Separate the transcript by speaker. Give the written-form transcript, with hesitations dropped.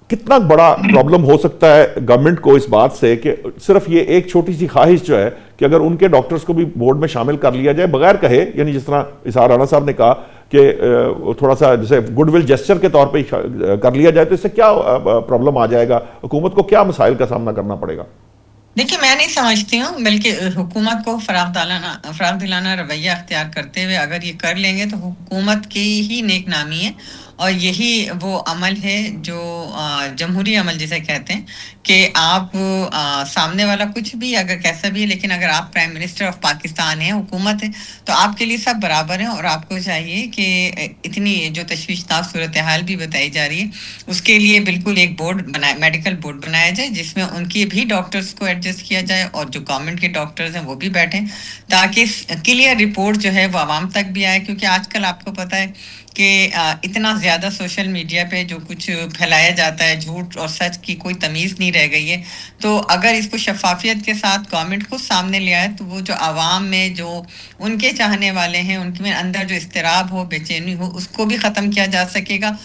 Speaker 1: کتنا بڑا پرابلم ہو سکتا ہے گورنمنٹ کو اس بات سے کہ صرف یہ ایک چھوٹی سی خواہش جو ہے کہ اگر ان کے ڈاکٹرز کو بھی بورڈ میں شامل کر لیا جائے بغیر کہے، یعنی جس طرح اسحاق رانا صاحب نے کہا کہ تھوڑا سا جیسے گڈ ول جیسچر کے طور پہ کر لیا جائے، تو اس سے کیا پرابلم آ جائے گا؟ حکومت کو کیا مسائل کا سامنا کرنا پڑے گا؟
Speaker 2: دیکھیے میں نہیں سمجھتی ہوں، بلکہ حکومت کو فراغ دلانا رویہ اختیار کرتے ہوئے اگر یہ کر لیں گے تو حکومت کی ہی نیک نامی ہے، اور یہی وہ عمل ہے جو جمہوری عمل جسے کہتے ہیں، کہ آپ سامنے والا کچھ بھی اگر کیسا بھی ہے، لیکن اگر آپ پرائم منسٹر آف پاکستان ہیں، حکومت ہے، تو آپ کے لیے سب برابر ہیں، اور آپ کو چاہیے کہ اتنی جو تشویشناک صورتحال بھی بتائی جا رہی ہے اس کے لیے بالکل ایک میڈیکل بورڈ بنایا جائے جس میں ان کی بھی ڈاکٹرز کو ایڈجسٹ کیا جائے، اور جو گورنمنٹ کے ڈاکٹرز ہیں وہ بھی بیٹھیں، تاکہ کلیئر رپورٹ جو ہے وہ عوام تک بھی آئے، کیونکہ آج کل آپ کو پتہ ہے کہ اتنا زیادہ سوشل میڈیا پہ جو کچھ پھیلایا جاتا ہے، جھوٹ اور سچ کی کوئی تمیز نہیں رہ گئی ہے، تو اگر اس کو شفافیت کے ساتھ گورنمنٹ کو سامنے لے آئے تو وہ جو عوام میں جو ان کے چاہنے والے ہیں ان کے اندر جو اضطراب ہو، بے چینی ہو، اس کو بھی ختم کیا جا سکے گا،